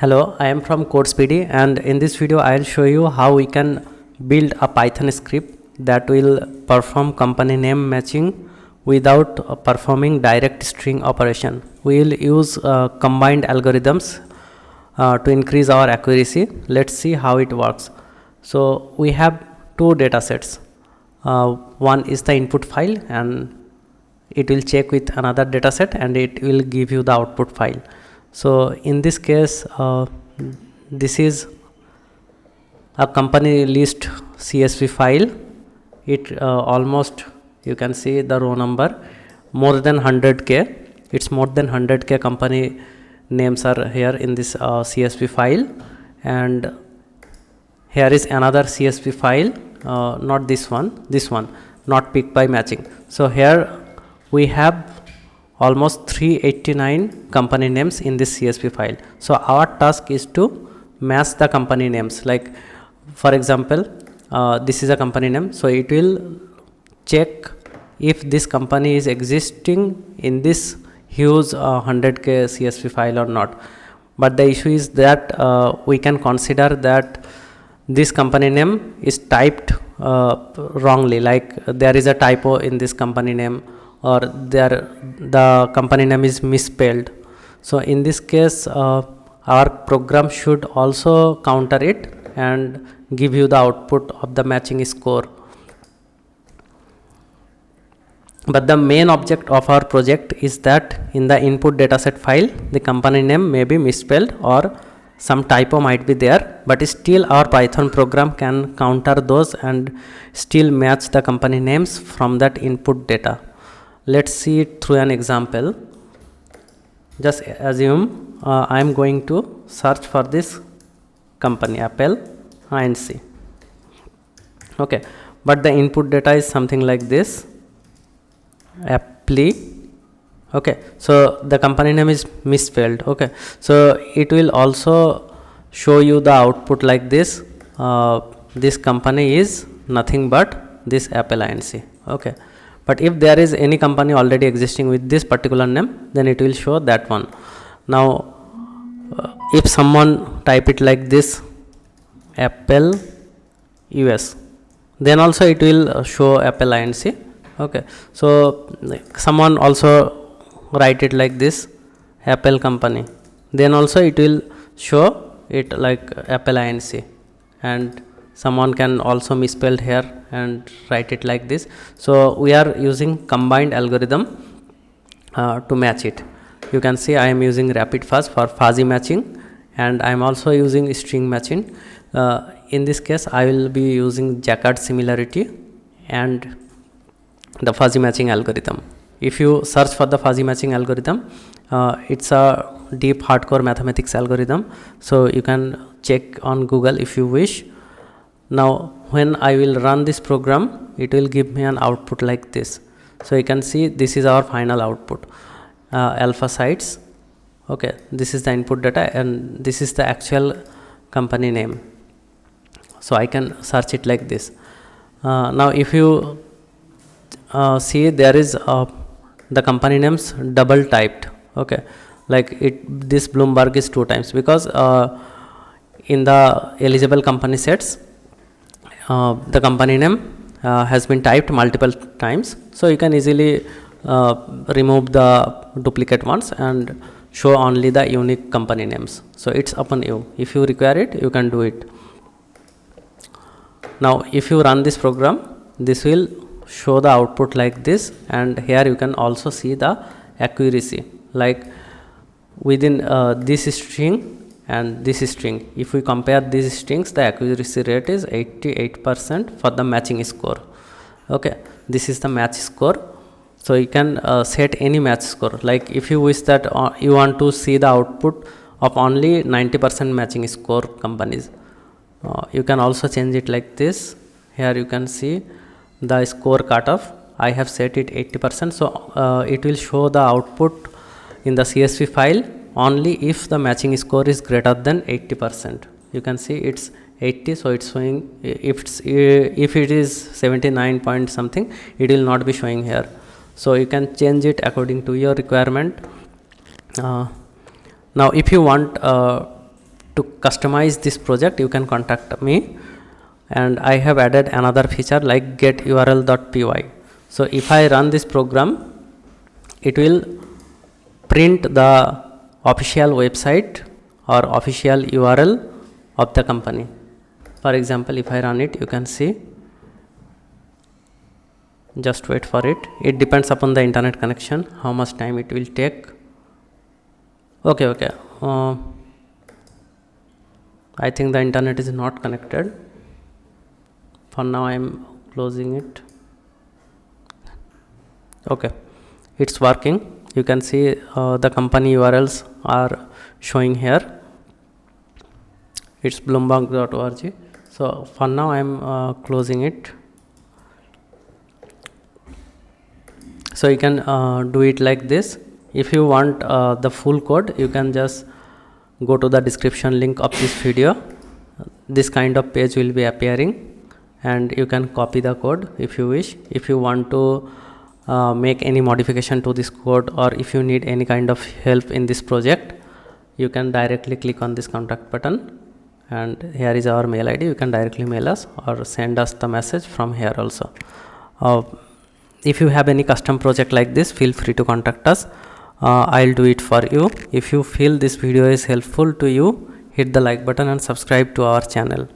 Hello, I am from CodeSpeedy, and in this video I will show you how we can build a Python script that will perform company name matching without performing direct string operation. We will use combined algorithms to increase our accuracy. Let's see how it works. So we have two data sets. One is the input file, and it will check with another data set and it will give you the output file. So in this case, this is a company list CSV file. It almost, you can see the row number, more than 100k. It's more than 100k company names are here in this CSV file. And here is another CSV file, not this one, not picked by matching. So here we have almost 389 company names in this CSV file. So our task is to match the company names. Like for example, this is a company name, so it will check if this company is existing in this huge 100k CSV file or not. But the issue is that we can consider that this company name is typed wrongly, like there is a typo in this company name, or the company name is misspelled. So in this case, our program should also counter it and give you the output of the matching score. But the main object of our project is that in the input dataset file, the company name may be misspelled or some typo might be there, but still our Python program can counter those and still match the company names from that input data. Let's see it through an example. Just assume I am going to search for this company Apple Inc. Okay, but the input data is something like this, Apple. Okay, so the company name is misspelled. Okay, so it will also show you the output like this. This company is nothing but this Apple Inc. Okay, but if there is any company already existing with this particular name, then it will show that one. Now if someone type it like this, Apple US, then also it will show Apple Inc. Okay, so someone also write it like this, Apple company, then also it will show it like Apple Inc. And someone can also misspell here and write it like this. So we are using combined algorithm to match it. You can see I am using rapid fuzz for fuzzy matching, and I am also using string matching. In this case I will be using Jaccard similarity and the fuzzy matching algorithm. If you search for the fuzzy matching algorithm, it's a deep hardcore mathematics algorithm, so you can check on Google if you wish. Now when I will run this program, it will give me an output like this. So you can see this is our final output, alpha sites. Okay, this is the input data and this is the actual company name. So I can search it like this. Now if you see, there is the company names double typed. Okay, like this Bloomberg is 2 times because in the eligible company sets, the company name has been typed multiple times, so you can easily remove the duplicate ones and show only the unique company names. So it's upon you. If you require it, you can do it. Now if you run this program, this will show the output like this, and here you can also see the accuracy, like within this string and this string. If we compare these strings, the accuracy rate is 88% for the matching score. Okay, this is the match score. So you can set any match score. Like if you wish that you want to see the output of only 90% matching score companies, you can also change it like this. Here you can see the score cutoff. I have set it 80%, so it will show the output in the CSV file only if the matching score is greater than 80%. You can see it's 80, so it's showing. If it is 79 point something, it will not be showing here. So you can change it according to your requirement. Now if you want to customize this project, you can contact me. And I have added another feature like get url.py. So if I run this program, it will print the official website or official URL of the company. For example, if I run it, you can see. Just wait for it. It depends upon the internet connection, how much time it will take. Okay. I think the internet is not connected. For now I am closing it. Okay, it's working. You can see the company URLs are showing here. It's bloomberg.org. So for now I am closing it. So you can do it like this. If you want the full code, you can just go to the description link of this video. This kind of page will be appearing and you can copy the code if you wish. If you want to make any modification to this code, or if you need any kind of help in this project, you can directly click on this contact button, and here is our mail ID. You can directly mail us or send us the message from here also. If you have any custom project like this, feel free to contact us. I'll do it for you. If you feel this video is helpful to you, hit the like button and subscribe to our channel.